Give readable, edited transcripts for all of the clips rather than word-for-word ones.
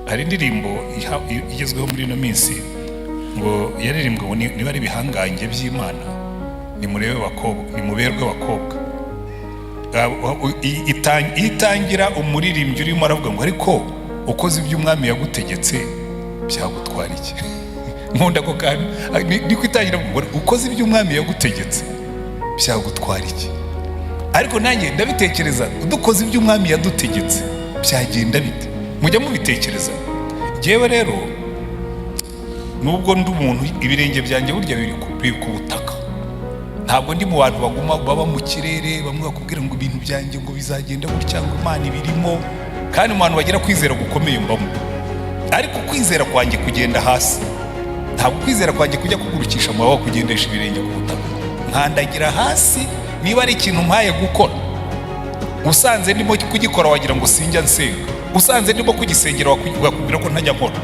hari indirimbo igezweho muri ino minsi ngo yaririmbwe niba ari ibihangange by'Imana, nimurebe bakobwa, nimuberwe bakobwa. Itangira umuririmbyi urimo aravuga ngo ariko ukoze ibyo umwami yagutegetse byagutwara iki? Nkunda ko kandi niko itangira ngo ukoze ibyo umwami yagutegetse byagutwara iki? Ariko nanjye ndabitekereza, dukoze ibyo umwami yadutegetse byagenda bite? Mujya mubitekereza. Jewe rero nubwo ndi umuntu ibirenge byanjye burya biri ku butaka, ntabwo ndi mu bantu baguma baba mu kirere bamwe bakubwira ngo ibintu byanjye ngo bizagenda gutya ngo Imana ibirimo, kandi mu bantu bagira kwizera gukomeye mbamo. Ariko kwizera kwanjye kugenda hasi, ntabwo kwizera kwanjye kujya kugurukisha amaboko kugendesha ibirenge ku butaka. Nkandagira hasi, niba ari ikintu mpaye gukora usanze ndimo kugikora wagira ngo sinjya nsenga, usanze ndimo kugisengera wakubwira ko ntajya nkora.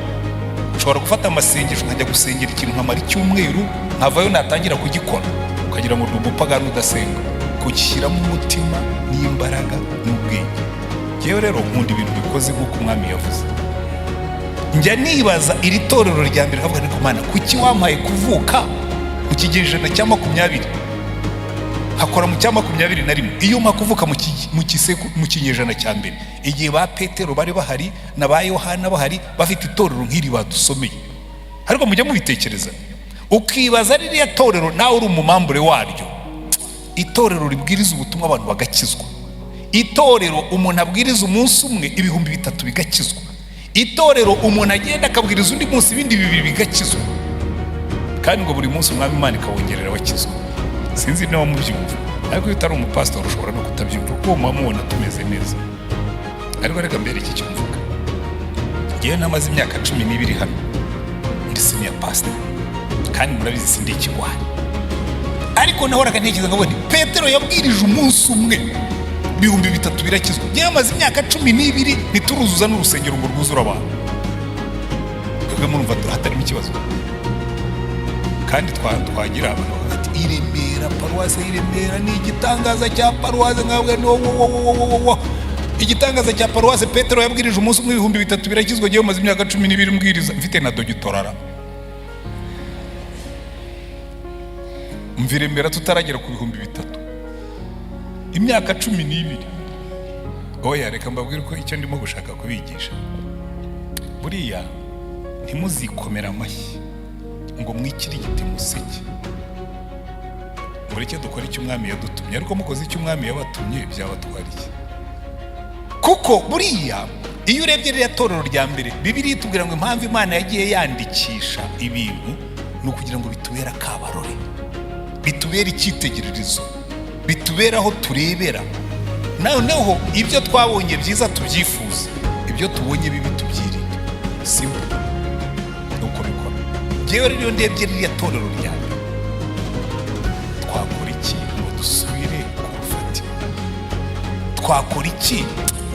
Ushobora gufata amasengesho nkajya gusengera ikintu nkamara icyumweru, nkavayo natangira kugikora ukagira ngo ndi umupagani udasenga. Kugishyiramo umutima n'imbaraga n'ubwenge. Yewe rero nkunda ibintu bikoze nk'uko umwami yavuze. Njya nibaza iri torero rya mbere kavuga ngo Mana, kuki wampaye kuvuka mu kigejeje cya 20 hakora mu cya 21? Iyo mpa kuvuka mu kinyejana cya mbere, igihe ba Petero bari bahari na ba Yohana bahari bafite itorero nk'iri badusomeye. Ariko mujya mubitekereza, ukibaza ririya torero nawe uri umumambure waryo. Itorero ribwiriza ubutumwa abantu bagakizwa. Itorero umuntu abwiriza umunsi umwe 3,000 bigakizwa. Itorero umuntu agenda akabwiriza undi munsi ibindi 2 bigakizwa. Kandi ngo buri munsi umwami Imana ikawongerera abakizwa. Sinzi niba mubyumva, ariko iyo utari umupastor ushobora no kutabyumva kuko mubona tumeze neza. Ariko reka mbere iki cyo mvuga, ngiye namaze imyaka 12 hano ndi senior pastor, kandi murabizi sindi ikigwari. Ariko nahoraga ntekereza ngo Petero yabwirije umunsi umwe 3,000 birakizwa. Ngiye amaze imyaka 12 nituruzuza n'urusengero ngo rwuzura abantu. Twebwe murumva turahatarimo ikibazo, kandi twagira abantu bati Iremera, paruwase Iremera ni igitangaza cya paruwase. Nkabwe no igitangaza cya paruwase Petero yabwirije umunsi umwe 3,000 birakizwa. Ngiye amaze imyaka 12 mbwiriza, mfite na dogitorara. Mviremera tutaragera ku 3,000, imyaka 12. Oya, reka mbabwire ko icyo ndimo gushaka kubigisha, buriya ntimuzikomera amashyi ngo mwikirigite museke. Mureke dukora icyo umwami yadutumye, ariko mukoze icyo umwami yabatumye byabatwara iki? Kuko buriya iyo urebye ririya torero rya mbere, Bibiliya itubwira ngo impamvu Imana yagiye yandikisha ibintu ni ukugira ngo bitubere akabarore, bitubere icyitegererezo, bitubere aho turebera. Noneho ibyo twabonye byiza tubyifuza, ibyo tubonye bibi tubyirinde. Simple nuko bikora. Jewe rero ndebye ririya torero rya mbere, twakora iki ngo dusubire kurufatira? Twakora iki?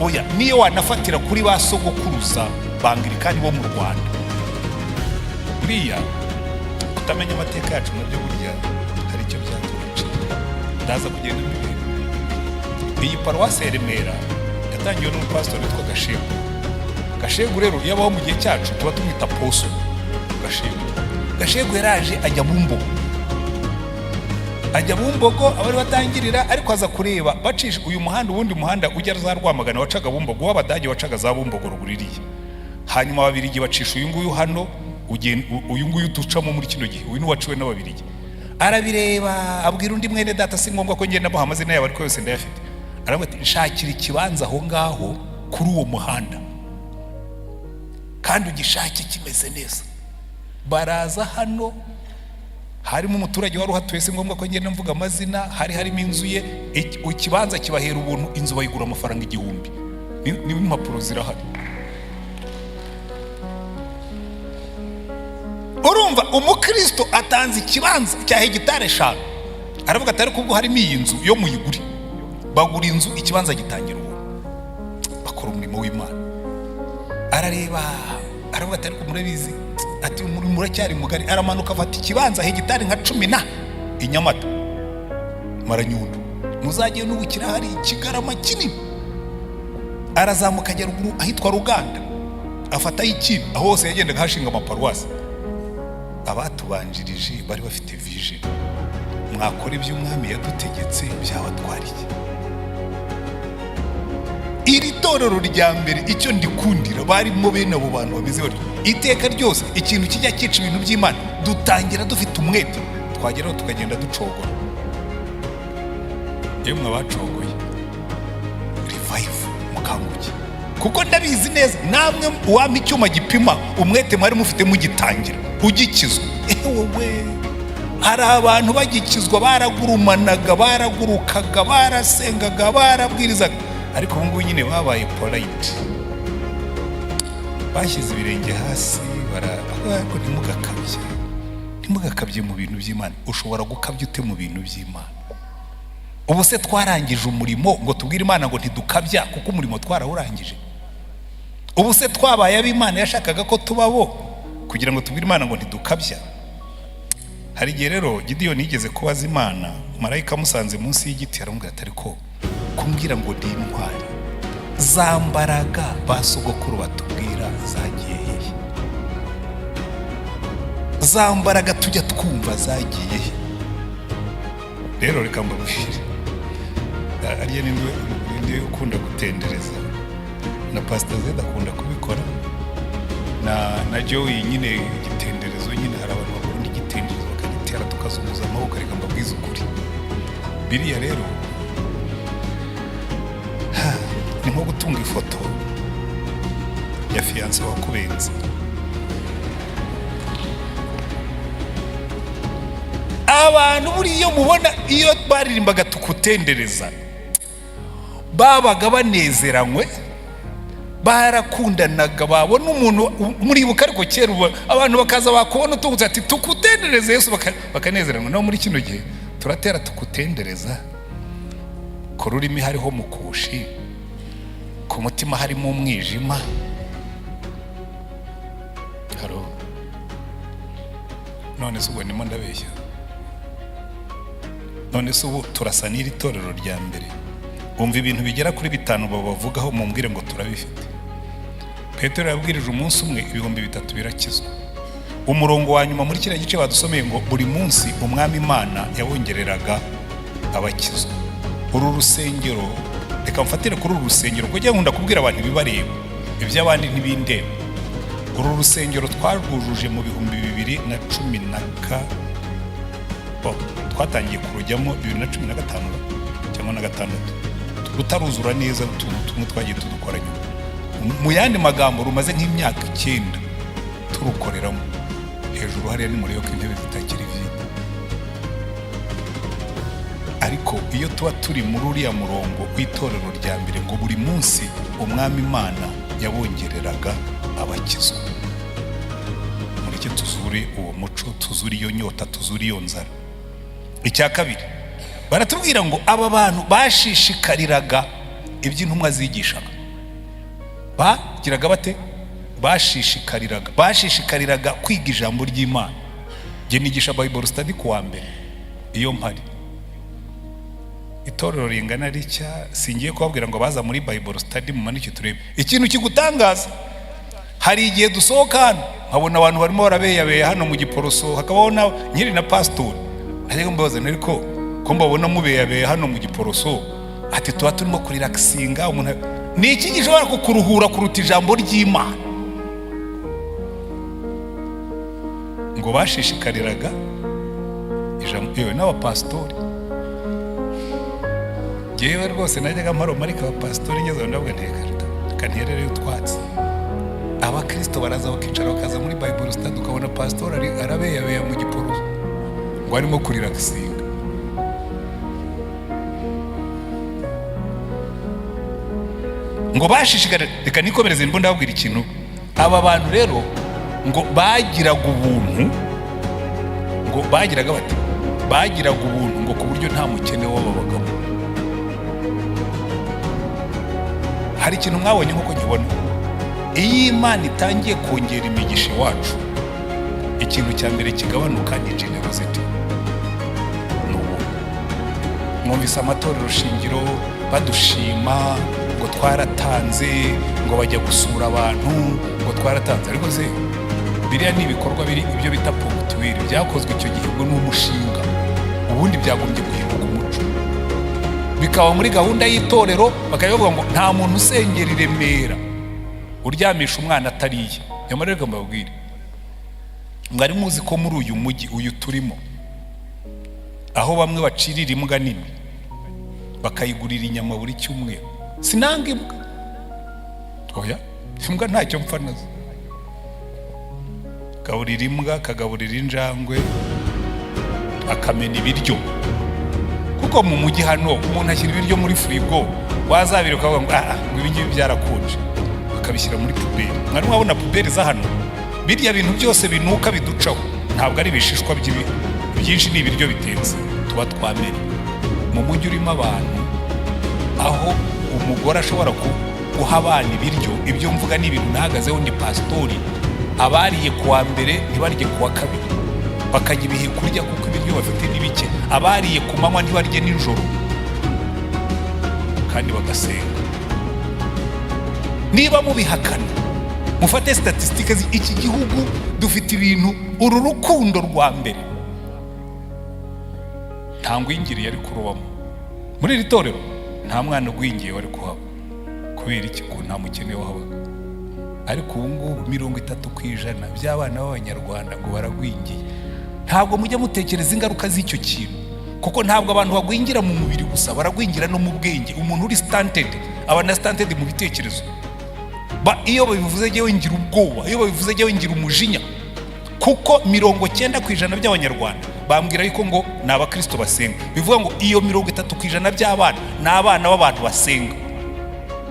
Oya, niyo wanafatira kuri ba sogokuruza bangirikani bo mu Rwanda, buriya kutamenya amateka yacu nabyo burya hari icyo byatubije. Ndaza kugenda mbere. Iyi paruwase ya Remera yatangiwe n'umupastor witwa Gashegu. Gashegu rero yabaho mu gihe cyacu tuba tumwita Poso Gashegu. Gashegu yaraje ajya mu Mbogo, abari batangirira, ariko aza kureba bacisha uyu muhanda, ubundi muhanda ujya za Rwamagana wacaga Bumbogo, w'Abadage wacaga za Bumbogo ruguririye. Hanyuma Ababiligi bacisha uyu nguyu hano, uyu nguyu tucamo muri kino gihe, uyu n'uwaciwe n'Ababiligi. Arabireba abwira undi mwene data, si ngombwa ko ngenda mu amazina yabo ariko yose ndayafite. Aravuga ati nshakira ikibanza aho ngaho kuri uwo muhanda, kandi ugishake kimeze neza. Baraza hano, harimo umuturage wari uhatuye, si ngombwa ko ngenda mvuga amazina, harimo inzu ye. Ikibanza kibahera ubuntu, inzu bayigura amafaranga 1,000. Ni impapuro zirahari. Urumva umukristo atanze ikibanza cya hegitare 5, aravuga ati ariko ubwo harimo iyi nzu yo muyiguri. Bagura inzu, ikibanza gitangira ubu, bakora umurimo w'Imana. Arareba aravuga ati ariko murabizi, ati muracyari mugari. Aramanuka afata ikibanza hegitari nka 10 i Nyamata Maranyundo, muzagiye n'ubukira hari ikigarama kinini. Arazamuka ajya ruguru ahitwa Ruganda, afataho ikintu, aho hose yagendaga hashinga amaparuwasi. Abatubanjirije bari bafite vision. Mwakora ibyo umwami yadutegetse byabatwariye. Iri torero rya mbere icyo ndikundira barimo bene abo bantu bameze batyo. Iteka ryose ikintu kijya cyica ibintu by'Imana dutangira dufite umwete, twageraho tukagenda ducogora. Yemwe abacogoye revive mukanguke, kuko ndabizi neza namwe uwampa icyuma gipima umwete mwari mufite mugitangira ugikizwa. Wowe hari abantu bagikizwa baragurumanaga, baragurukaga, barasengaga, barabwirizaga, ariko ubu ngubu nyine babaye polite, bashyize ibirenge hasi. Ariko ntimugakabye mu bintu by'Imana. Ushobora gukabya ute mu bintu by'Imana? Ubu se twarangije umurimo ngo tubwire Imana ngo ntidukabya kuko umurimo twarawurangije? Ubu se twabaye ab'Imana yashakaga ko tubabo kugira ngo tubwire Imana ngo ntidukabya? Hari igihe rero Gideyoni yigeze kubaza Imana, marayika amusanze munsi y'igiti aramubwira ati ariko kumbwira ngo ndi intwari, za mbaraga ba sogokuru batubwira zagiye hehe? Za mbaraga tujya twumva zagiye he? Rero reka mbabwire, ariya ninde ukunda gutendereza, na Pastor Zed akunda kubikora, na Joey nyine igitenderezo nyine. Hari abantu bakunda igitenderezo bakagitera tukazunguza amaboko. Reka mbabwize ukuri, biriya rero ni nko gutunga ifoto ya fiancé wakubenze. Abantu buriya mubona iyo baririmbaga tukutendereza babaga banezeranywe, barakundanaga, babona umuntu muribuka. Ariko kera abantu bakaza bakubona utunze ati tukutendereze Yesu bakanezeranywa. No muri kino gihe turatera tukutendereza, ku rurimi hariho mukushi, ku mutima harimo umwijima. Haro none se ubwo ndimo ndabeshya? None se ubu turasa n'iri torero rya mbere? Umva ibintu bigera kuri 5 babavugaho, mumbwire ngo turabifite. Petero yabwirije umunsi umwe 3,000 birakizwa. Umurongo wa nyuma muri kiriya gice badusomeye ngo buri munsi umwami Imana yabongereraga abakizwa. Uru rusengero, reka mfatire kuri uru rusengero kugira ngo ndakubwira abantu bibareba, iby'abandi ntibindeba. Uru rusengero twarwujuje mu 2010 twatangiye kurujyamo 2015 cyangwa na 6, rutaruzura neza, tumwe twagiye tudukora nyuma. Mu yandi magambo rumaze nk'imyaka 9 turukoreramo. Hejuru hariya ni muri yo intebe zitakiri vide. Ariko iyo tuba turi muri uriya murongo w'itorero rya mbere ngo buri munsi umwami Imana yabongereraga abakizwa, mureke tuzure uwo muco, tuzure iyo nyota, tuzure iyo nzara. Icya kabiri, baratubwira ngo aba bantu bashishikariraga iby'intumwa zigishaga. Bagiraga bate? Bashishikariraga kwiga ijambo ry'Imana. Nge nigisha Bible study kuwa mbere iyo mpari. Itorero ringana ritya singiye kubabwira ngo baza muri Bible study mu manike turebe. Ikintu kigutangaza, hari igihe dusohoka hano nkabona abantu barimo barabeyabeye hano mu Giporoso, hakabaho na nyiri na pastor. Ariko mbabaza nariko ko mbabona mubeyabeye hano mu Giporoso, ati tuba turimo kurelaxinga. Umuntu ni iki gishobora kukuruhura kuruta ijambo ry'Imana? Ngo bashishikariraga ijambo yewe n'abapastori. Yewe rwose najyaga maroma ariko abapastori ngeze ndavuga nterere utwatsi. Abakristo baraza bakicara bakaza muri Bible study, ukabona pastor arabeyabeye mu Giporoso ngo arimo kurelaxinga. Ngo bashishikarira. Reka nikomereze mbo ndababwira ikintu. Aba bantu rero ngo bagiraga ubuntu, ngo bagiraga bati bagiraga ubuntu ngo ku buryo nta mukene w'ababagamo. Hari ikintu mwabonye nkuko nkibona, iyo Imana itangiye kongera imigisha wacu, ikintu cya mbere kigabanuka ni generosity. Mwumvise amatorero shingiro badushima, ngo twaratanze, ngo bajya gusura abantu, ngo twaratanze. Ariko se biriya ni ibikorwa biri ibyo bita ponctuel byakozwe icyo gihe ngo n'umushinga, ubundi byagombye guhinduka umuco, bikaba muri gahunda y'itorero. Bakavuga ngo nta muntu usengera i Remera uryamisha umwana atariye. Nyamara reka mbabwire, mwari muzi ko muri uyu mujyi uyu turimo, aho bamwe bacirira imbwa nini bakayigurira inyama buri cyumweru. Sinanga imbwa, oya, imbwa ntacyo mpfa nazo. Gaburira imbwa, kagaburira injangwe, akamena ibiryo. Kuko mu mujyi hano umuntu ashyira ibiryo muri firigo, wazabira ukavuga ngo ibi ngibi byarakonje, bakabishyira muri puberi. Mwari mwabona puberi za hano, birya bintu byose binuka biducaho ntabwo ari ibishishwa byinshi, ni ibiryo bitenze tuba twamena. Mu mujyi urimo abantu, aho umugore ashobora guha abana ibiryo, ibyo mvuga ni ibintu nahagazeho ndi pasitori, abariye kuwa mbere ntibarye kuwa kabiri, bakajya ibihe kurya kuko ibiryo bafite ni bike. Abariye ku manywa ntibarye nijoro kandi bagasenga. Niba mubihakana, mufate statistique iki gihugu dufite ibintu, uru rukundo rwa mbere nta ngwingiri yari kurubamo muri iri torero, nta mwana ugwingiye wari kuhaba. Kubera iki? Ko nta mukene wahabaga. Ariko ubu ngubu 30% by'abana b'Abanyarwanda ngo baragwingiye. Ntabwo mujya mutekereza ingaruka z'icyo kintu, kuko ntabwo abantu bagwingira mu mubiri gusa, baragwingira no mu bwenge. Umuntu uri stunted aba na stunted mu bitekerezo. Iyo babivuze jyewe ngira ubwoba, iyo babivuze jyewe ngira umujinya, kuko 90% by'Abanyarwanda bambwira yuko ngo ni abakristo basenga. Bivuga ngo iyo 30% by'abana ni abana b'abantu basenga,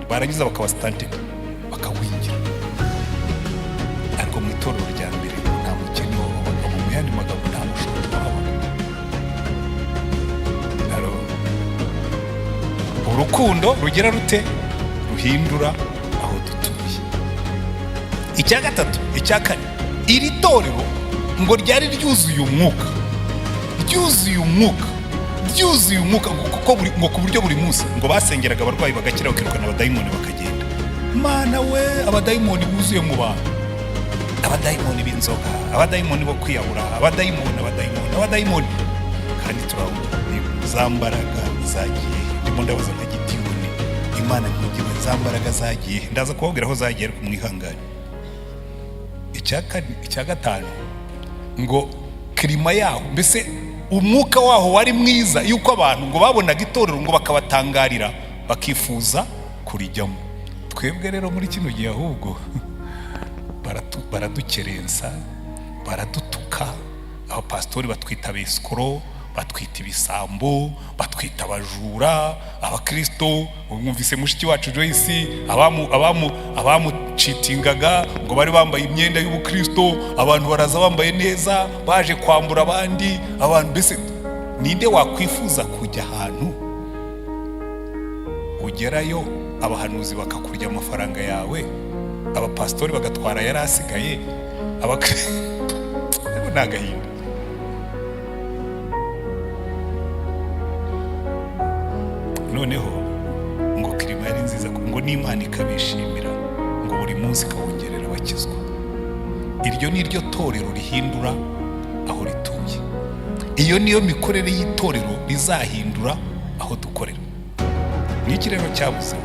barangiza bakaba stunted, bakawingira. Ariko mu itorero rya mbere nta mukene wabaga, mu yandi magambo nta mushonji wabaga. Urukundo rugera rute? Ruhindura aho dutuye. Icya gatatu, icya kane, iri torero ngo ryari ryuzuye umwuka, ngo ku buryo buri munsi ngo basengeraga abarwayi bagakira, bakirukana abadayimoni bakagenda. Mana we, abadayimoni buzuye mu bantu, abadayimoni b'inzoga, abadayimoni bo kwiyahura, abadayimoni. Kandi turabona za mbaraga zagiye, ndimo ndabaza nka Gidiyoni, Imana ntimugiwe za mbaraga zagiye. Ndaza kubabwira aho zagiye ariko mwihangane. Icya gatanu, ngo kirima yaho, mbese umwuka waho wari mwiza, yuko abantu ngo babonaga itorero ngo bakabatangarira, bakifuza kurijyamo. Twebwe rero muri kino gihe ahubwo baradukerensa, baradutuka. Abapasitori batwita abesikoro, batwita ibisambo, batwita abajura. Abakristo, mwumvise mushiki wacu Joyce abamucitingaga ngo bari bambaye imyenda y'ubukristo, abantu baraza bambaye neza, baje kwambura abandi abantu. Mbese ninde wakwifuza kujya ahantu ugerayo abahanuzi bakakurya amafaranga yawe, abapasitori bagatwara yari asigaye, ni agahinda. Noneho ngo kirima yari nziza, ngo n'Imana ikabishimira, ngo buri munsi ikawongerera abakizwa. Iryo ni ryo torero rihindura aho rituye. Iyo niyo mikorere y'itorero rizahindura aho dukorera. N'iki rero cyabuze?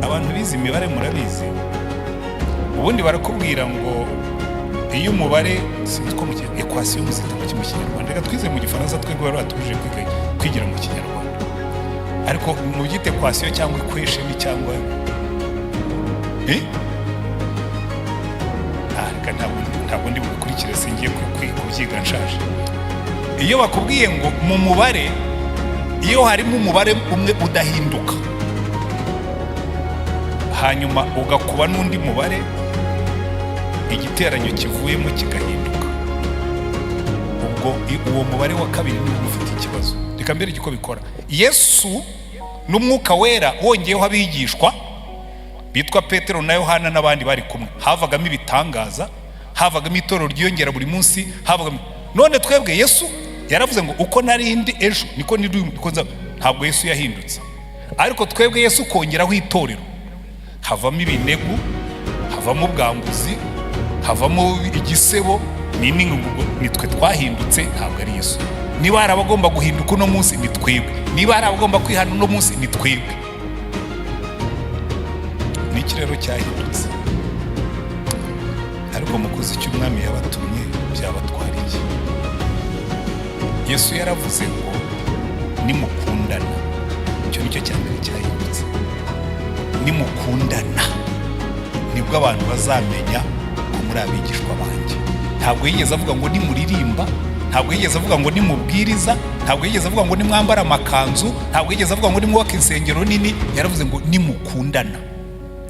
Abantu bize imibare murabizi, ubundi barakubwira ngo iyo umubare sinitwa mu equation muzita mu Kinyarwanda, reka twize mu Gifaransa, twebwe bari batuje kwigira mu Kinyarwanda. Ariko mu byite equation cyangwa equation cyangwa ntabwo ndi bukurikire, singiye kubyiga nshaje. Iyo bakubwiye ngo mu mubare, iyo harimo umubare umwe udahinduka, hanyuma ugakuba n'undi mubare, igiteranyo kivuyemo kigahinduka, ubwo uwo mubare wa kabiri niwo ufite ikibazo. Reka mbere uko bikora. Yesu n'umwuka wera wongeyeho abigishwa bitwa Petero na Yohana n'abandi bari kumwe, havagamo ibitangaza, havagamo itorero ryiyongera buri munsi, havagamo. None twebwe Yesu yaravuze ngo uko narindi ejo niko niri, ntabwo Yesu yahindutse. ariko twebwe Yesu kongeraho itorero, havamo ibinegu, havamo ubwambuzi, havamo igisebo. Nitwe twahindutse, ntabwo ari Yesu. Niba hari abagomba guhinduka uno munsi, ni twebwe. Niba hari abagomba kwihana uno munsi, ni twebwe. Niki rero cyahindutse? Ariko mukoze icyo umwami yabatumye byabatwara iki? Yesu yaravuze ngo nimukundana. Icyo nicyo cya mbere cyahindutse. Nimukundana nibwo abantu bazamenya ko muri abigishwa banjye. Ntabwo yigeze avuga ngo nimuririmba, ntabwo yigeze avuga ngo nimubwiriza, ntabwo yigeze avuga ngo nimwambara amakanzu, ntabwo yigeze avuga ngo nimwubake insengero nini. Yaravuze ngo nimukundana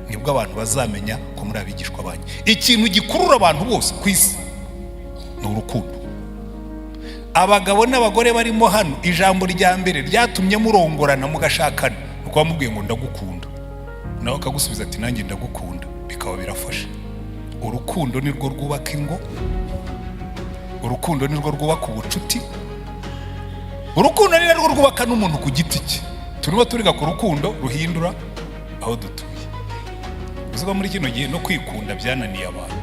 nibwo abantu bazamenya ko muri abigishwa banjye. Ikintu gikurura abantu bose ku isi ni urukundo. Abagabo n'abagore barimo hano, ijambo rya mbere ryatumye murongorana mugashakana nuko bamubwiye ngo ndagukunda, nawe akagusubiza ati nanjye ndagukunda, bikaba birafashe. Urukundo nirwo rwubaka ingo, urukundo nirwo rwubaka ubucuti, urukundo ni narwo rwubaka n'umuntu ku giti cye. Turimo turiga ku rukundo ruhindura aho dutuye. Uzuba muri kino gihe no kwikunda byananiye abantu,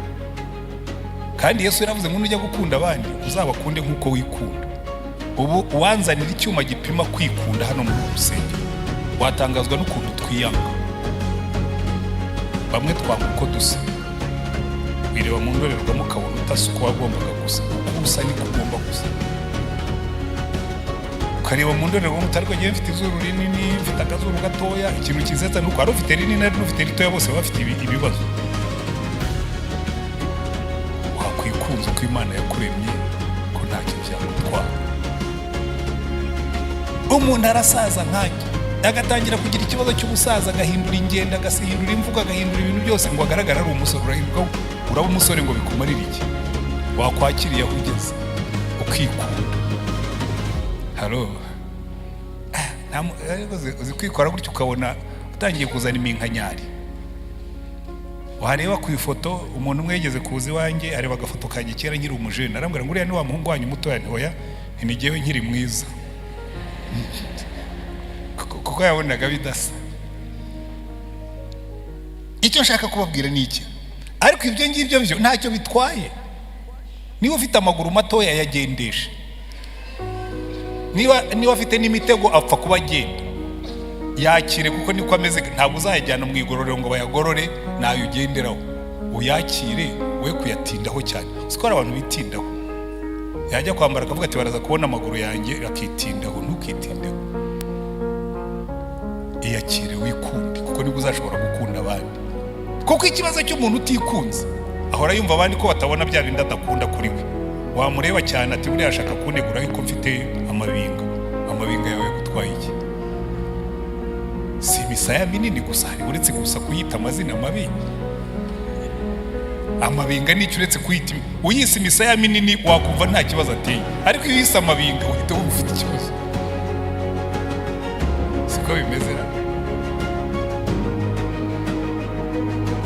kandi Yesu yaravuze ngo nujya gukunda abandi uzabakunde nk'uko wikunda. Ubu uwanzanira icyuma gipima kwikunda hano mu rusengero, watangazwa n'ukuntu twiyanga. Bamwe twanga uko dusa, wireba mu ndorerwamo ukabona utasa uko wagombaga gusa, uko usa niko ugomba gusa. Ukareba mu ndorerwamo utariko ngiye mfite izuru rinini, mfite akazuru gatoya. Ikintu kizetsa nuko hari ufite rinini ari n'ufite ritoya, bose bafite ibibazo. Wakwikunza uko Imana yakuremye ko ntacyo byagutwara. Umuntu arasaza nkanjye agatangira kugira ikibazo cy'ubusaza, agahindura ingendo, agahindura imvugo, agahindura ibintu byose ngo agaragara ari umusore. Urahinduka uraba umusore ngo bikumarire iki? Wakwakiriye aho ugeze ukikunda. Halo, uzi kwikora gutyo ukabona utangiye kuzana iminkanyari. Wareba ku ifoto, umuntu umwe yigeze kuza iwanjye areba agafoto kanjye kera nkiri umujene, arambwira ngo uriya ni wa muhungu wanyu mutoya. Ntoya ntigewe nkiri mwiza, kuko yabonaga bidasa. Icyo nshaka kubabwira ni iki? Ariko ibyo ngibyo byo ntacyo bitwaye. Niba ufite amaguru matoya yagendesha, niba afite n'imitego apfa kuba agenda, yakire kuko niko ameze. Ntabwo uzayajyana mu igororero ngo bayagorore, nayo ugenderaho. Uyakire, we kuyatindaho cyane. Siko hari abantu bitindaho, yajya kwambara akavuga ati baraza kubona amaguru yanjye, akitindaho. Ntukitindeho, iyakire wikunde, kuko nibwo uzashobora gukunda abandi. Kuko ikibazo cy'umuntu utikunze, ahora yumva abandi ko batabona bya bindi adakunda kuri we. Wamureba cyane ati buriya ashaka kunegura yuko mfite amabinga. Amabinga yawe gutwaye iki? Si imisaya minini gusa, hari uretse gusa kuyita amazina mabi. Amabinga nicyo uretse kuyita, uyise imisaya minini wakumva nta kibazo ateye, ariko iyo uyise amabinga uhita wumva ufite ikibazo. Siko bimeze na.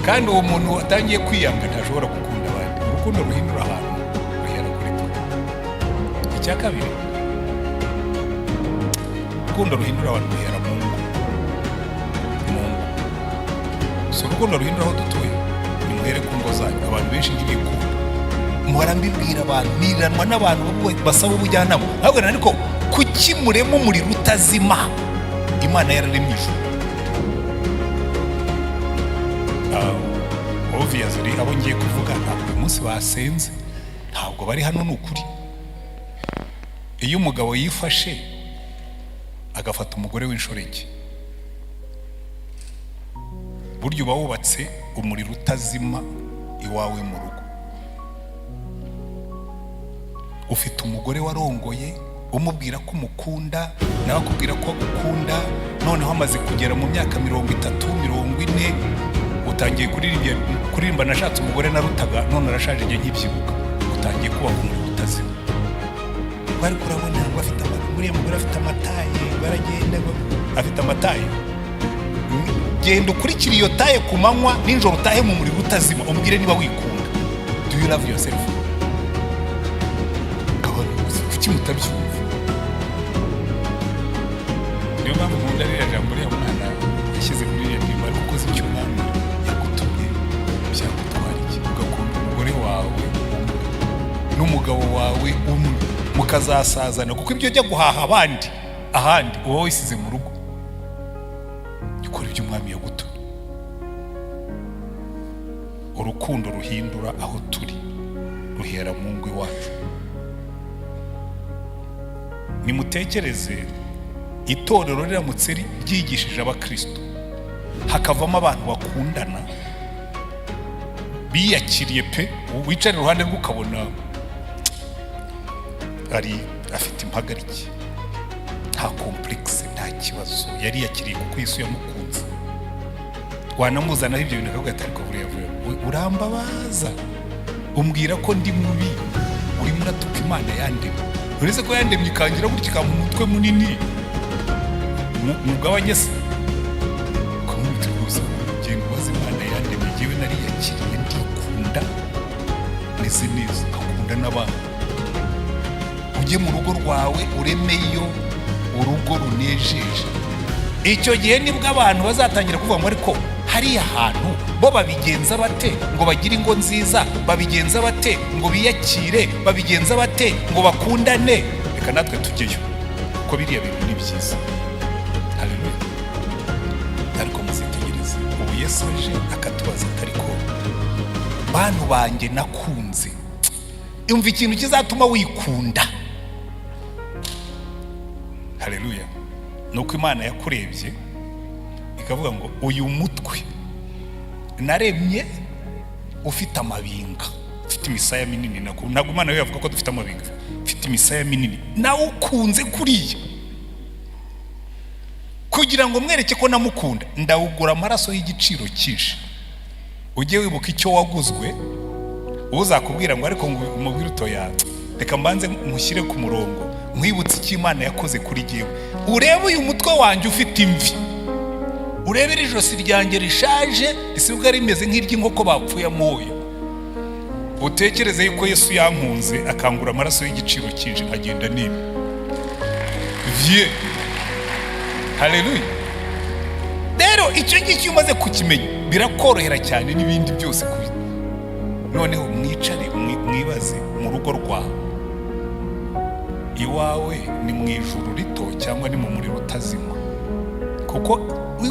Kandi uwo muntu watangiye kwiyanga ntashobora gukunda abandi. Urukundo ruhindura ahantu ruhera kuri twe. Icya kabiri, urukundo ruhindura abantu ruhera mu ngo. Si urukundo ruhindura aho dutuye, nimuhere ku ngo zanyu. Abantu benshi ntibikunda. Muhora mbibwira abantu, niranwa n'abantu basaba ubujyanama. Ahubwo ariko kuki murema umuriro utazima? Imana yararemye ijuru. Obviously abo ngiye kuvuga ntabwo uyu munsi basenze, ntabwo bari hano. Ni ukuri, iyo umugabo yifashe agafata umugore w'inshoreke, burya uba wubatse umuriro utazima iwawe mu rugo. Ufite umugore warongoye umubwira ko umukunda, nawe akubwira ko agukunda. Noneho amaze kugera mu myaka 30, 40, utangiye kuririmba nashatse umugore narutaga, none arashaje igihe nkibyibuka. Utangiye kuba umuriro utazima. Bari kurabona ngo afite buriya mugore afite amataye, baragenda afite amataye. Genda ukurikira iyo taye ku manywa, ninjoro utahe mu muriro utazima, umbwire niba wikunda. Do you love yourself? Kuki mutabyumva? Niyo mpamvu nkunda ririya jambo ririya mwana yashyize muri iriya ndirimbo, ariko ukoze icyo umwami yagutumye byagutwara iki? Ugakunda umugore wawe umwe n'umugabo wawe umwe, mukazasazana, kuko ibyo ujya guhaha abandi ahandi uba wisize mu rugo. Ukora ibyo umwami yagutumye. Urukundo ruhindura aho turi ruhera mu ngo iwacu. Nimutekereze itorero riramutse ryigishije abakristo hakavamo abantu bakundana biyakiriye pe, wicara iruhande rwe ukabona ari afite impagarike, nta complexe, nta kibazo, yari yakiriye kuko Yesu yamukunze. Wanamuzanaho ibyo bintu akavuga ati ariko buriya urambabaza, umbwira ko ndi mubi, urimo uratuka Imana yandemye. Uretse ko yandemye ikangira gutya ikamuha umutwe munini, mugabanye se kumwita rwose, genda ubaze Imana yandemye, jyewe nariyakiriye, ndikunda, meze neza, akunda n'abandi. Ujye mu rugo rwawe uremeyo urugo runejeje. Icyo gihe nibwo abantu bazatangira kuvuga ngo ariko hariya hantu bo babigenza bate ngo bagire ingo nziza, babigenza bate ngo biyakire, babigenza bate ngo bakundane. Reka natwe tujyeyo, kuko biriya bintu ni byiza. Haleluya. Ariko muzitegereze, ubu Yesu aje akatubaza ariko bantu banjye nakunze, umva ikintu kizatuma wikunda. Haleluya. Nuko Imana yakurebye ikavuga ngo uyu mutwe naremye ufite amabinga, ufite imisaya minini. Ntabwo Imana yo yavuga ko dufite amabinga, ufite imisaya minini, nawe ukunze kuriya, kugira ngo mwereke ko namukunda, ndawugura amaraso y'igiciro cyinshi. Ujye wibuka icyo waguzwe, uzakubwira ngo ariko ngo umubwire utoya, reka mbanze mushyire ku murongo, mwibutse icyo Imana yakoze kuri jyewe. Urebe uyu mutwe wanjye ufite imvi, urebe iri josi ryanjye rishaje risibuka rimeze nk'iry'inkoko bapfuye amoyo, utekereze yuko Yesu yankunze akangura amaraso y'igiciro cyinshi nkagenda niba vie. Haleluya. Rero icyo ngicyo umaze kukimenya birakorohera cyane n'ibindi byose kubi. Noneho mwicare mwibaze mu rugo rwawe, iwawe ni mu ijuru rito cyangwa ni mu muriro utazima? Kuko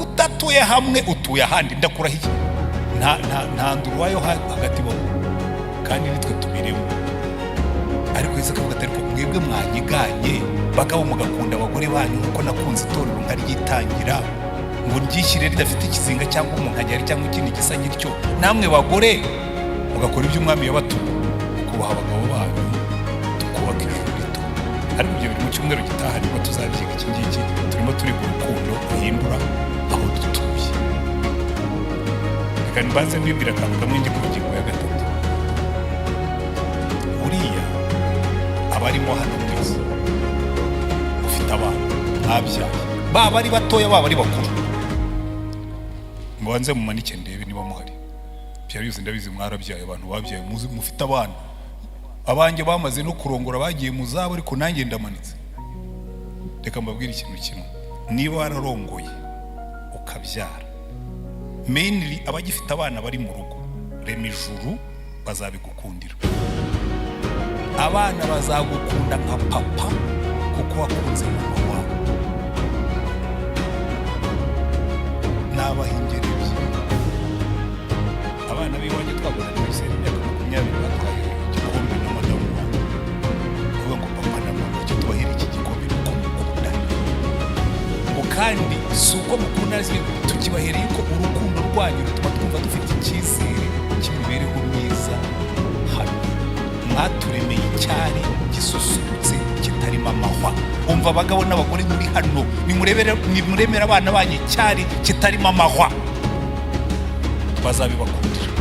utatuye hamwe utuye ahandi, ndakurahiye nta nduruwayo hagati bo, kandi nitwe tubirimo. Ariko Yesu akavuga ati ariko mwebwe mwanyiganye bagabo mugakunda abagore banyu nkuko nakunze itorero nkaryitangira ngo ryishyire ridafite ikizinga cyangwa umunkanyari cyangwa ikindi gisa gityo, namwe bagore mugakora ibyo umwami yabatumye, kubaha abagabo banyu, tukubaka ijuru rito. Ariko ibyo biri mu cyumweru gitaha nibwo tuzabyiga iki ngiki. Turimo turi ku rukundo ruhindura aho dutuye. Reka mbanze mbibwira akantu kamwe ndi ku ngingo ya 3. Uriya abarimo hano mwese ufite abana mwabyaye, baba ari batoya baba ari bakuru, mubanze mumanike ndebe niba muhari. Byari ndabizi mwarabyaye, abantu babyaye mufite abana. Abanjye bamaze no kurongora bagiye mu zabo, ariko nanjye ndamanitse. Reka mbabwire ikintu kimwe, niba wararongoye ukabyara, mainly abagifite abana bari mu rugo, rema ijuru bazabigukundira. Abana bazagukunda nka papa kuko wakunze mama wawe. N'abahingerebye abana b'iwanjye twaguranye muri seri imyaka 20 batwaye igikombe na madamu wanjye, kuvuga ngo papa na mama icyo tubahera iki gikombe nuko mukundana. Ngo kandi si uko mukundana, tukibahereye ko urukundo rwanyu rutuma twumva dufite icyizere cy'imibereho myiza hano. Mwaturemeye icyari gisusurutse kitarimo amahwa. Umva abagabo n'abagore muri hano, nimuremera abana banyu icyari kitarimo amahwa, bazabibakundira.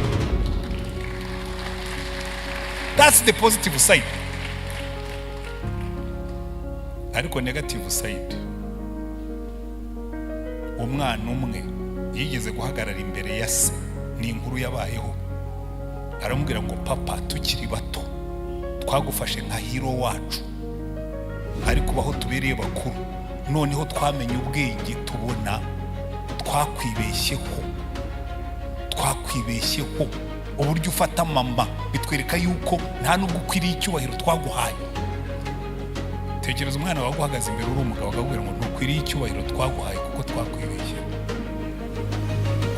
That's the positive side. Ariko negative side, umwana umwe yigeze guhagarara imbere ya se, ni inkuru yabayeho, aramubwira ngo papa, tukiri bato twagufashe nka hero wacu, ariko baho tubereye bakuru noneho twamenye ubwenge tubona twakwibeshyeho uburyo ufata mama bitwereka yuko nta nubwo ukwiriye icyubahiro twaguhaye. Tekereza umwana wawe uhagaze imbere uri umugabo akakubwira ngo ntukwiriye icyubahiro twaguhaye kuko twakwibeshye,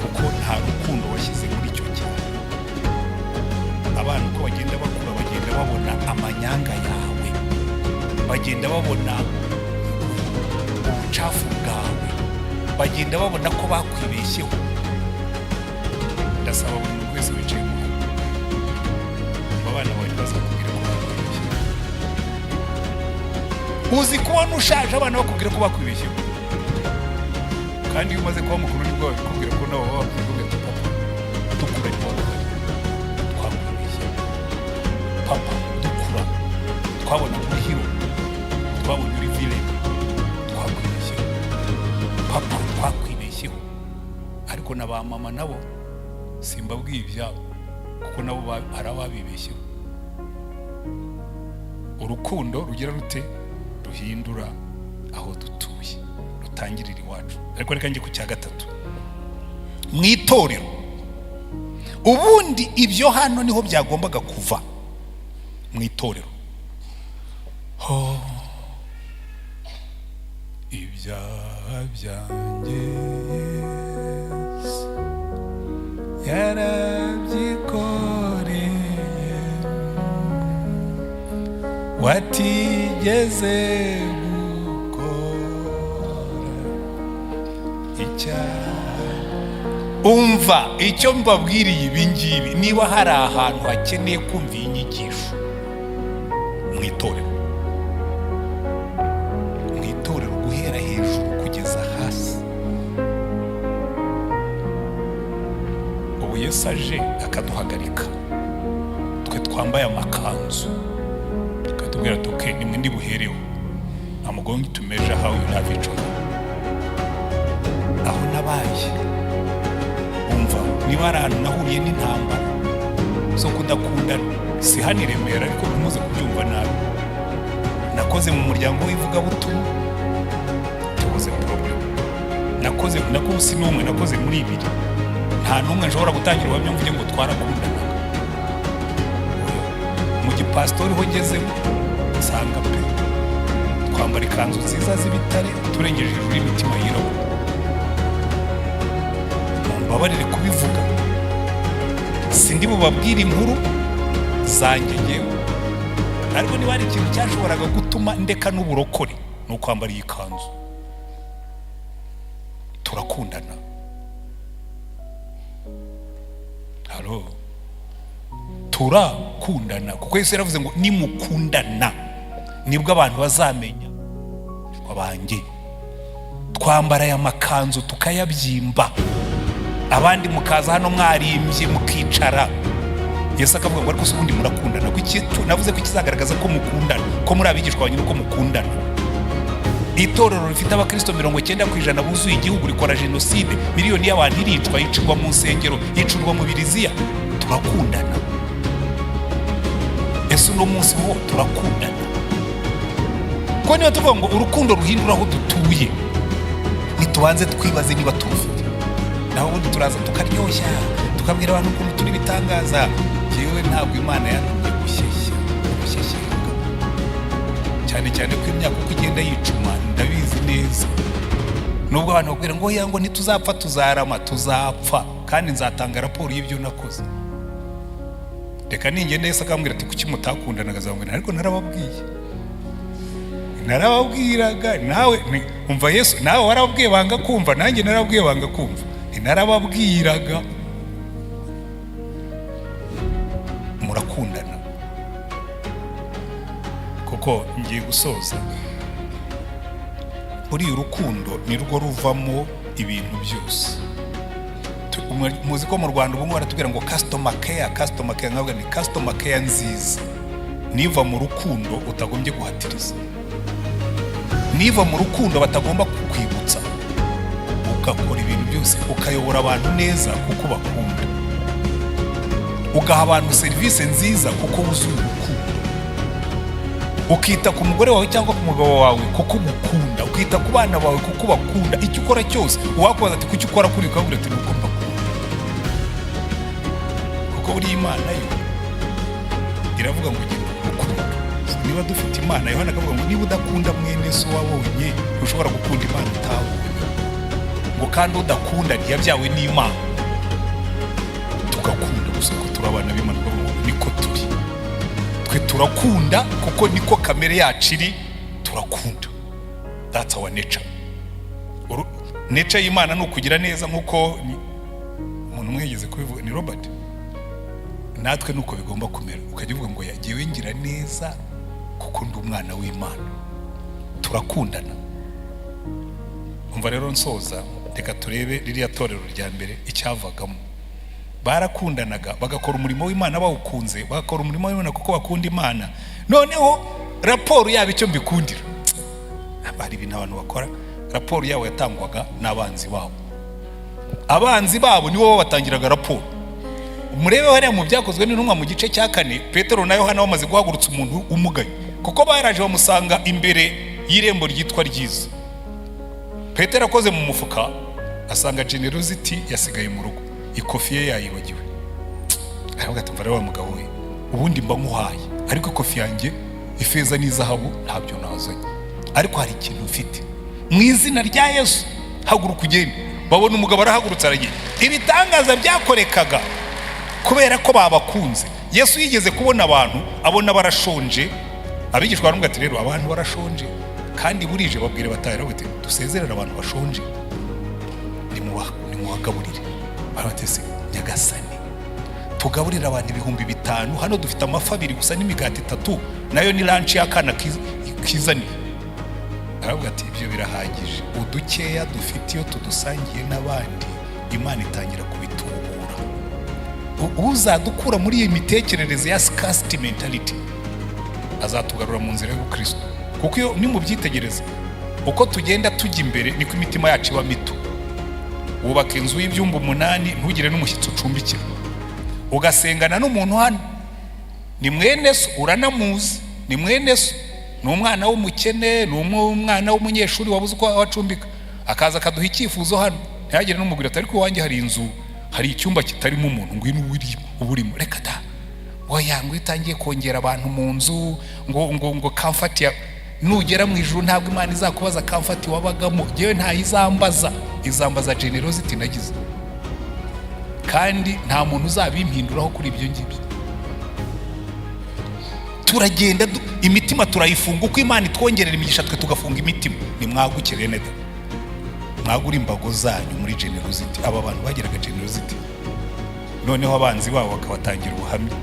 kuko nta rukundo washyize muri icyo gihe. Abana uko bagenda bakura bagenda babona amanyanga yawe, bagenda babona ubucafu bwawe, bagenda babona ko bakwibeshyeho. Ndasaba buri muntu wese wicaye mu abana bawe bazakubwira ko bakwibeshyeho. Uzi kubona ushaje abana bakubwira ko bakwibeshyeho, kandi iyo umaze kuba mukuru nibwo babikubwira ko nabo baba bakubwira ati papa dukura twakwibeshyeho, papa dukura twabona uri hero, twabona uri villain, twakwibeshyeho papa, twakwibeshyeho. Ariko na ba mama nabo simbabwiye ibyabo kuko nabo ari ababibeshyeho. Urukundo rugira rute? Ruhindura aho dutuye, rutangirira iwacu. Ariko reka njye ku cya gatatu, mu itorero. Ubundi ibyo hano niho byagombaga kuva, mu itorero. Ibyaha byanjye yarabyikoreye, watigeze gukora icyaha. Umva icyo mbabwiriye ibi ngibi, niba hari ahantu hakeneye kumva iyi nyigisho, mu itorero. Mu itorero guhera hejuru kugeza hasi. Ubu Yesu aje akaduhagarika, twe twambaye amakanzu, akatubwira tuke nimwe ndibuhereho. I'm going to measure how you love each other. Aho nabaye, umva, niba hari ahantu nahuriye n'intambara zo kudakundana, si hano i Remera ariko ntimuze kubyumva nabi. Nakoze mu muryango w'ivugabutumwa, tubuze problem. Nakoze si n'umwe, nakoze muri ibiri. Nta n'umwe nshobora gutangira ubuhamya mvuge ngo twarakundanaga. Mu gipasitori ho ngezemo nsanga pe twambara ikanzu nziza z'ibitare turengeje hejuru y'imitima yirabura. Mumbabarire kubivuga, sindi bubabwire inkuru zanjye ngewe, ariko niba hari ikintu cyashoboraga gutuma ndeka n'uburokore ni ukwambara iyi kanzu. Turakundana. Halo, turakundana kuko Yesu yaravuze ngo nimukundana nibwo abantu bazamenya abanjye. Twambara aya makanzu tukayabyimba, abandi mukaza hano mwarimbye mukicara. Yesu akavuga ngo ariko se ubundi murakundana? Navuze ko kizagaragaza ko mukundana, ko muri abigishwa banyu ko mukundana. Itorero rifite abakristo 90% buzuye igihugu rikora jenoside, miliyoni y'abantu iricwa, yicirwa mu nsengero, yicirwa mu biriziya. Turakundana. Ese uno munsi ho turakundana? Ko niyo tuvuga ngo urukundo ruhindura aho dutuye, nitubanze twibaze niba turufite. Naho ubundi turaza tukaryoshya, tukabwira abantu ukuntu turi bitangaza. Jewe ntabwo Imana yantumye gushyeshya, cyane ko imyaka uko igenda yicuma ndabizi neza. Nubwo abantu bakubwira ngo yango ntituzapfa tuzarama, tuzapfa kandi nzatanga raporo y'ibyo nakoze. Reka ningende Yesu akambwira ati kuki mutakundana, akazambwira ariko narababwiraga nawe umva Yesu, nawe warababwiye banga kumva, nanjye narababwiye banga kumva. Narababwiraga murakundana. Kuko ngiye gusoza, buri urukundo ni rwo ruvamo ibintu byose. Muzi ko mu Rwanda ubu baratubwira ngo customer care, nkabwa ni customer care nziza. Niva mu rukundo utagombye guhatiriza, niva mu rukundo batagomba kukwibutsa, ugakora ibintu byose, ukayobora abantu neza kuko bakunda, ugaha abantu serivisi nziza kuko wuzuye urukundo. ukita ku mugore wawe cyangwa ku mugabo wawe kuko umukunda, ukita ku bana bawe kuko ubakunda, icyo ukora cyose uwakubaza ati kuki ukora kuri ukabwira ati nuko mbakunda. Kuko buri Imana yo iravuga ngo gira urukundo. Niba dufite Imana, Yohana akavuga ngo niba udakunda mwene so wabonye ushobora gukunda Imana utabonye. Ngo kandi udakunda ntiyabyawe n'Imana. Tugakunda gusa ko turi abana b'Imana, niko turi. Twe turakunda kuko niko kamere yacu iri, turakunda. That's our nature. Nature y'Imana ni ukugira neza, nk'uko umuntu umwe yigeze kubivuga, ni Robert. Natwe nuko bigomba kumera. Ukajya uvuga ngo yagiye ngira neza kuko ndi umwana w'Imana. Turakundana. Umva rero nsoza, reka turebe ririya torero rya mbere icyavagamo. Barakundanaga, bagakora umurimo w'Imana bawukunze, bagakora umurimo w'Imana kuko bakunda Imana. Noneho raporo yabo icyo mbikundira, hari ibintu abantu bakora, raporo yabo yatangwaga n'abanzi babo. Abanzi babo nibo batangiraga raporo. Murebe hariya mu byakozwe n'intumwa mu gice cya 4, Petero na Yohana bamaze guhagurutsa umuntu umugaye, kuko baraje bamusanga imbere y'irembo ryitwa ryiza. Petero akoze mu mufuka asanga generosity yasigaye mu rugo, ikofi ye yayibagiwe. Aravuga ati mvara wa mugabo we, ubundi mba nkuhaye, ariko ikofi yanjye ifeza n'izahabu ntabyo nazanye, ariko hari ikintu mfite. Mu izina rya Yesu haguruka ugende. Babona umugabo arahagurutse aragiye. Ibitangaza byakorekaga kubera ko babakunze. Yesu yigeze kubona abantu, abona barashonje, abigishwa baramubwira ati rero abantu barashonje kandi burije, babwire batahira bati dusezerera abantu bashonje, nimuwagaburire. Baratese Nyagasani, tugaburira abantu 5,000, hano dufite amafi 2 gusa n'imigati 3, nayo ni lunch y'akana kizani. Aravuga ati ibyo birahagije, udukeya dufite iyo tudusangiye n'abandi Imana itangira kubitubura. Uzadukura muri iyi mitekerereze ya scarcity mentality azatugarura mu nzira y'Ukristo. Kuko iyo ni mu byitegereza, uko tugenda tujya imbere niko imitima yacu iba mito. Wubaka inzu y'ibyumba 8 ntugire n'umushyitsi ucumbikira, ugasengana n'umuntu hano ni mwene so, uranamuzi ni mwene so, ni umwana w'umukene, ni umwana w'umunyeshuri wabuze uko wacumbika, akaza akaduha icyifuzo hano, ntihagire n'umugwira ati ariko wanjye hari inzu, hari icyumba kitarimo umuntu, ngwino uburimo. Reka da, oya ngo itangiye kongera abantu mu nzu, ngo comfort ya nugera mu ijuru ntabwo Imana izakubaza comfort wabagamo. Jewe nta izambaza generosity nagize, kandi nta muntu uzabimpinduraho kuri ibyo ngibyo. Turagenda imitima turayifunga, uko Imana itwongerera imigisha twe tugafunga imitima. Ni mwagukire neza, mwagura imbago zanyu muri generosity. Aba bantu bagiraga generosity, noneho abanzi babo bakabatangira ubuhamya.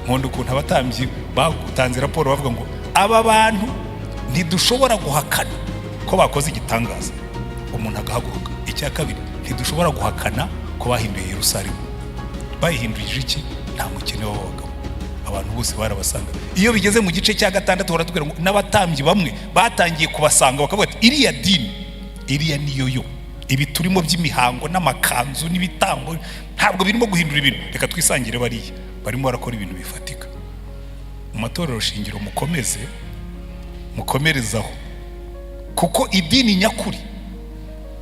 Nkondo ukuntu abatambyi bagutanze raporo bavuga ngo aba bantu ntidushobora guhakana ko bakoze igitangaza. Umuntu agahaguruka. Icya kabiri, ntidushobora guhakana ko bahinduye Yerusalemu. Bayihindurije iki? Nta mukene w'abagabo. Abantu bose barabasanga. Iyo bigeze mu gice cya 6 baratubwira ngo n'abatambyi bamwe batangiye kubasanga bakavuga ati iriya dini, iriya niyo yo, ibi turimo by'imihango n'amakanzu n'ibitambo ntabwo birimo guhindura ibintu, reka twisangire bariya barimo barakora ibintu bifatika. Mu matorero shingiro mukomerezaho, kuko idini nyakuri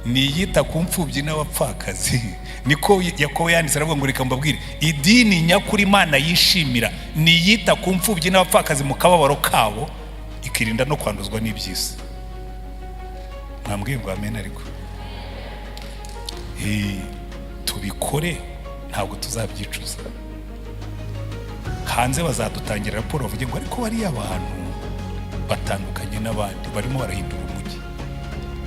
niyita ku mfubyi n'abapfakazi. Niko Yakobo yanditse aravuga ngo reka mbabwire, idini nyakuri Imana yishimira niyita ku mfubyi n'abapfakazi mu kababaro kabo, ikirinda no kwanduzwa n'ibyisi. Mwambwiye ngo amen. Ariko tubikore, ntabwo tuzabyicuza. Hanze bazadutangira raporo bavuge ngo ariko bari abantu batandukanye n'abandi barimo barahindura umujyi.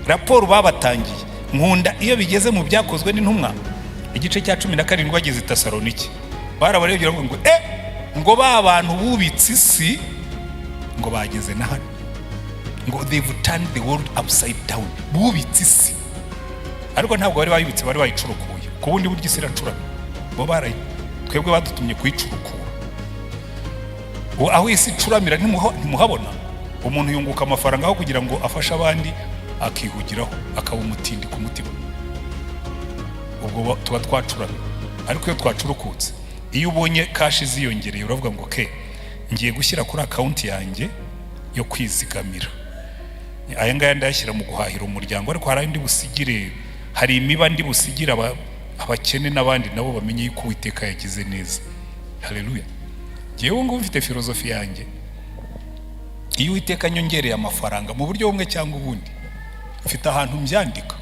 Raporo babatangiye nkunda iyo bigeze mu byakozwe n'intumwa igice cya 17 bageze i Tesalonike, barabarebye ngo ngo ba bantu bubitse isi ngo bageze na hano, ngo they've turned the world upside down. Bubitse isi, ariko ntabwo bari bayibitse, bari bayicurukuye. Ku bundi buryo isi iracura, bo twebwe badutumye kuyicurukura. Aho isi icuramira ntimuhabona. Umuntu yunguka amafaranga aho kugira ngo afashe abandi, akihugiraho akaba umutindi ku mutima. Ubwo tuba twacuramye. Ariko iyo twacurukutse, iyo ubonye kashi ziyongereye uravuga ngo ngiye gushyira kuri account yanjye yo kwizigamira. Aya ngaya ndayashyira mu guhahira umuryango, ariko hari andi busigire, hari imiba ndi busigira abakene n'abandi nabo bamenye yuko Uwiteka yagize neza. Haleluya. Jewe ngo mfite filozofi yanjye, iyo Uwiteka nyongereye amafaranga mu buryo bumwe cyangwa ubundi, mfite ahantu mbyandika,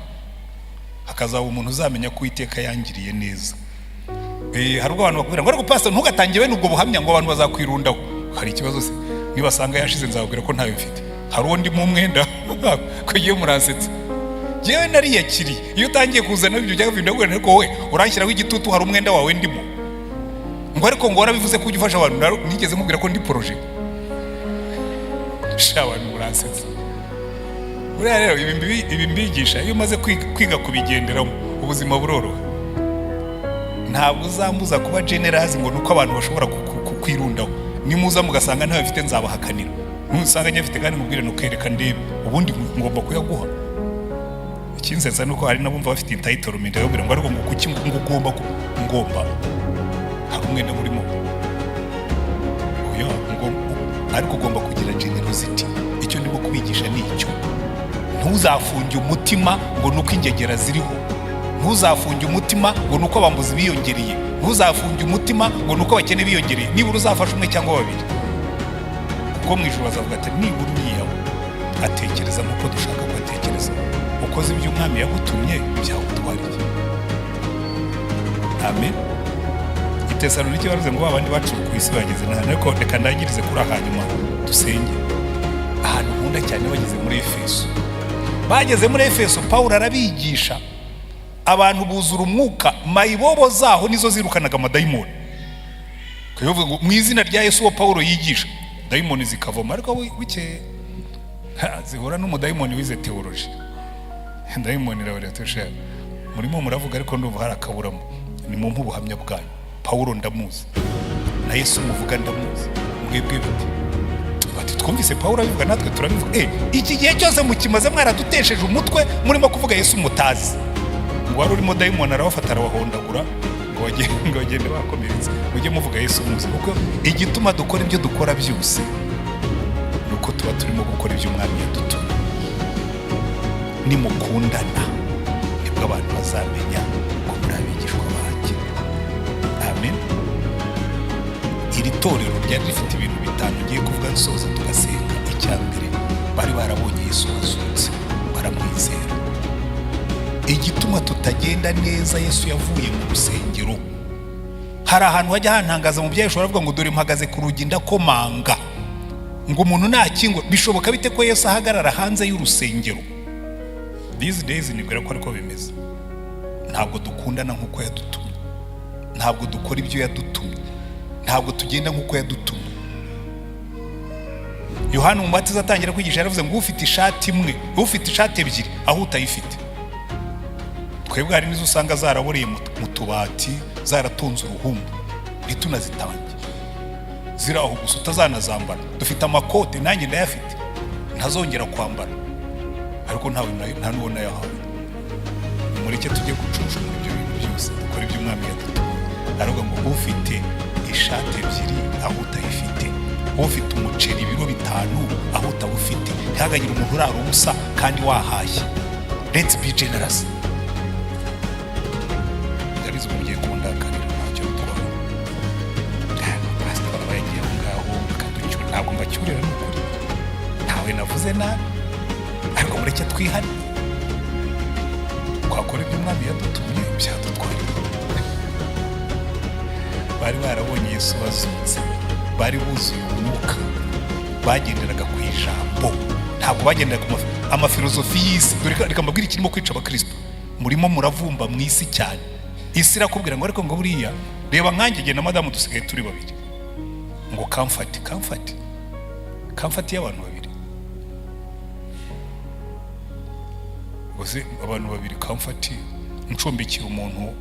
hakazaba umuntu uzamenya ko Uwiteka yangiriye neza. Hari ubwo abantu bakubwira ngo ariko pastor ntugatangiwe n'ubwo buhamya ngo abantu bazakwirundaho. Hari ikibazo se? Nibasanga yashize nzababwira ko ntayo mfite. Hari undi mu mwenda ko igiye murasetsa. Jewe nariyakiriye. Iyo utangiye kuzana ibyo byaga bintu ndabwira ariko wowe uranshyiraho igitutu, hari umwenda wawe ndimo. Ngo ariko ngo warabivuze ko ujya ufasha abantu, nigeze mubwira ko ndi projet. Shawa murasetsa. Uriya rero ibi mbigisha iyo umaze kwiga kubigenderamo ubuzima buroroha. Ntabwo uzambuza kuba generous ngo nuko abantu bashobora kwirundaho. Nimuza mugasanga ntawe mfite nzabahakanira. Nusanga nyafite kandi mubwire no kwereka ndebe ubundi ngomba kuyaguha. Ikinsetsa nuko hari nabumva bafite entitlement yo kugira ngo ariko ngo kuki ngomba hari umwenda murimo. Oya ariko ugomba kugira generosity. Icyo ndimo kubigisha ni icyo. Ntuzafunge umutima ngo nuko ingegera ziriho. Ntuzafunge umutima ngo nuko abambuzi biyongereye. Ntuzafunge umutima ngo nuko abakene biyongereye. Nibura uzafasha umwe cyangwa babiri. Kuko mu ijuru bazavuga ati nibura uriyawe atekereza nk'uko dushaka ko atekereza. Ukoze ibyo umwami yagutumye byagutwara iki? Amen. Itesalonike baruze ngo babandi bacu ku isi bageze n'ahantu, ariko reka ndangirize kuri hanyuma dusenge. Ahantu nkunda cyane bageze muri Efeso. Bageze muri Efeso Pawulo arabigisha. Abantu buzura umwuka, mayibobo zaho nizo zirukanaga amadayimoni. Kuyovuga ngo mu izina rya Yesu wo Pawulo yigisha, dayimoni zikavoma. Ariko wike zihura n'umudayimoni wize theology. Dayimoni rabaretesha murimo muravuga ariko ndumva hari akaburamo. Ni mu buhamya bwanyu. Pawulo ndamuzi na Yesu muvuga ndamuzi. Mwebwe bite? Bati twumvise Pawulo abivuga natwe turabivuga. Iki gihe cyose mukimaze mwaradutesheje umutwe murimo kuvuga Yesu mutazi. Wari urimo dayimoni arabafata arabahondagura ngo bagende bakomeretse. Mujye muvuga Yesu muzi, kuko igituma dukora ibyo dukora byose nuko tuba turimo gukora ibyo umwami yadutumye. Nimukundana nibwo abantu bazamenya ko muri abigishwa banjye. Amen. Iri torero ryari rifite ibintu bitanu ngiye kuvuga nsoza tugasenga. Icyambere, bari barabonye Yesu wazutse, baramwizera. Igituma tutagenda neza, Yesu yavuye mu rusengero. Hari ahantu hajya hantangaza mu byahishura avuga ngo dore mpagaze ku rugi ndakomanga, ngo umuntu nakingwa. Bishoboka bite ko Yesu ahagarara hanze y'urusengero? These days nibwira ko ariko bimeze. Ntabwo dukundana nk'uko yadutumye, ntabwo dukora ibyo yadutumye, ntabwo tugenda nk'uko yadutumye. Yohana umubatiza atangira kwigisha yaravuze ngo ufite ishati imwe, ufite ishati ebyiri aho utayifite. Twebwe hari nizo usanga zaraboreye mu tubati, zaratunze uruhumbu, ntitunazitange, ziri aho gusa utazanazambara. Dufite amakote nanjye ndayafite ntazongera kwambara, ariko nta n'uwo nayahawe. Nimureke tujye gucucura ibyo bintu byose, dukora ibyo umwami yadutumye. Aravuga ngo ufite ishati ebyiri aho utayifite, ufite umuceri ibiro 5 aho utawufite. Ntihagagire umuntu urara ubusa kandi wahashye. Let's be generous. Ndarizo mugiye kundakarira ntacyo bitwara. Pastor abagiye ngaho kaducyo ntabwo mbacyurira n'ukuri. Ntawe navuze nabi, ariko mureke twihane. Twakora ibyo umwami yadutumye byadutwara. Bari barabonye Yesu wazutse, bari buzuye umwuka, bagenderaga ku ijambo, ntabwo bagenderaga ku amafilozofi y'isi. Dore reka mbabwire ikirimo kwica abakristo. Murimo muravumba mu isi cyane. Isi irakubwira ngo ariko ngo buriya reba nkanjye genda madamu dusigaye turi babiri, ngo comfort y'abantu babiri. Bose abantu babiri comfort, ncumbikira umuntu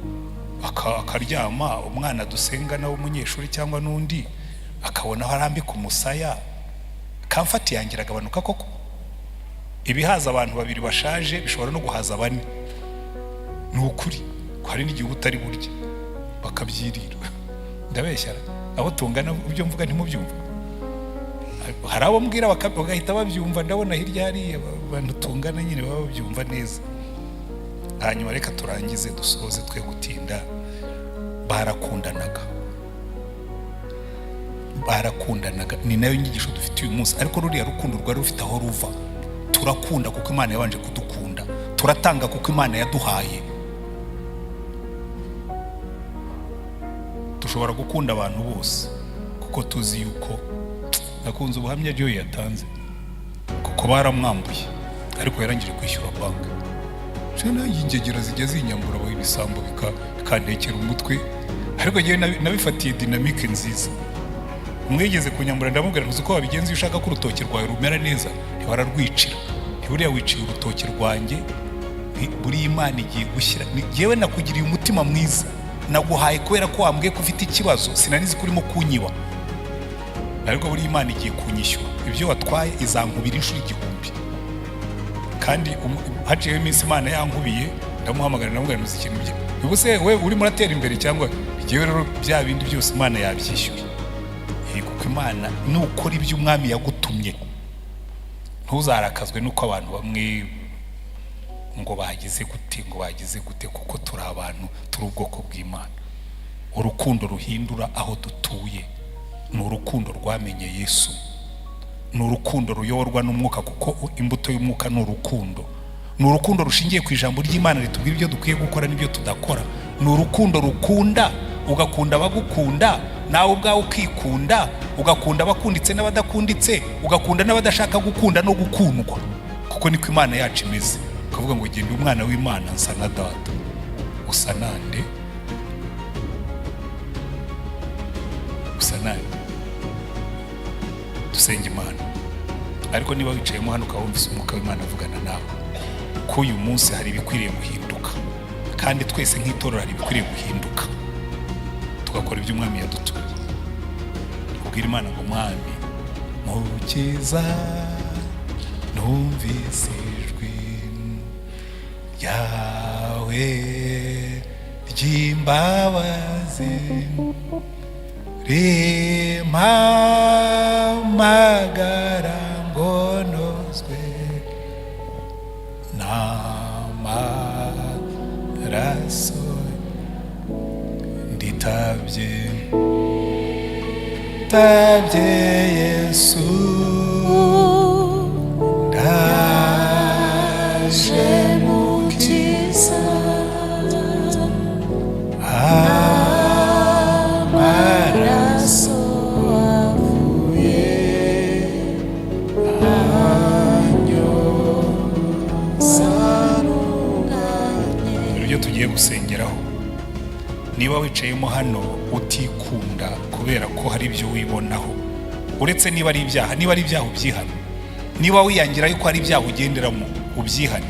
akaryama, umwana dusenga nawe umunyeshuri cyangwa n'undi akabona aho arambika umusaya. Comfort yangira agabanuka koko. Ibihaza abantu babiri bashaje bishobora no guhaza bane. Ni ukuri ko hari n'igihe utari burya bakabyirira. Ndabeshyara abo tungana ibyo mvuga ntimubyumva. hari abo mbwira bagahita babyumva, ndabona hirya hariya abantu tungana nyine baba babyumva neza. Hanyuma reka turangize dusoze twe gutinda. Barakundanaga, ni nayo nyigisho dufite uyu munsi. Ariko ruriya rukundo rwari rufite aho ruva. Turakunda kuko Imana yabanje kudukunda, turatanga kuko Imana yaduhaye. Dushobora gukunda abantu bose kuko tuzi yuko nakunze ubuhamya byo yatanze, kuko baramwambuye ariko yarangije kwishyura banki. Cyane ingegera zijya zinyambura abo ibisambo bikantekera umutwe, ariko ngewe nabifatiye dinamike nziza. Mwigeze kunyambura ndamubwira ntuzi ko wabigenza iyo ushaka ko urutoki rwawe rumera neza, ntiwararwicira. Ntiburiya wiciye urutoki rwanjye, buri Imana igiye gushyira. Ngewe nakugiriye umutima mwiza, naguhaye kubera ko wambwiye ko ufite ikibazo, sinanizi ko urimo kunyiba, ariko buri Imana igiye kunyishyura. Ibyo watwaye izankubira inshuro 1000. Kandi haciyeho iminsi Imana yankubiye, ndamuhamagara ndamubwira ntuzi ikintu bye. Ubuse we urimo uratera imbere cyangwa igihe rero bya bindi byose Imana yabyishyuye. Kuko Imana nukora ibyo umwami yagutumye, ntuzarakazwe nuko abantu bamwe ngo bagize gute, kuko turi abantu, turi ubwoko bw'Imana. Urukundo ruhindura aho dutuye ni urukundo rwamenye Yesu, ni urukundo ruyoborwa n'umwuka, kuko imbuto y'umwuka ni urukundo. Ni urukundo rushingiye ku ijambo ry'Imana ritubwira ibyo dukwiye gukora n'ibyo tudakora. Ni urukundo rukunda, ugakunda abagukunda, nawe ubwawe ukikunda, ugakunda abakunditse n'abadakunditse, ugakunda n'abadashaka gukunda no gukundwa, kuko niko Imana yacu imeze. Ukavuga ngo genda umwana w'Imana nsa na data. Usa nande? Dusenge Imana. Ariko niba wicayemo hano ukawumvise umwuka w'Imana avugana nawe ko uyu munsi hari ibikwiriye guhinduka, kandi twese nk'itorero hari ibikwiriye guhinduka, tugakora ibyo umwami yadutumye. Ubwira Imana ngo Mwami mukiza, numvise ijwi ryawe ry'imbabazi rimpamagara ngo nozwe n'amaraso, nditabye Yesu, ndaje mukiza, amaraso avuye anyoza n'ubwanjye. Ibyo tugiye gusengeraho, niba wicayemo hano utikunda kubera ko hari ibyo wibonaho, uretse niba ari ibyaha ubyihane. Niba wiyangira yuko hari ibyaha ugenderamo ubyihane.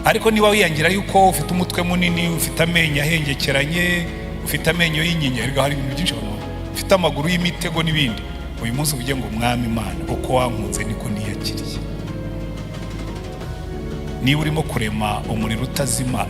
Ariko niba wiyangira yuko ufite umutwe munini, ufite amenyo ahengekeranye, ufite amenyo y'inyinya, erega hari ibintu byinshi, ufite amaguru y'imitego n'ibindi, uyu munsi uvuge ngo Mwami Imana, uko wankunze niko niyakiriye. Niba urimo kurema umuriro utazima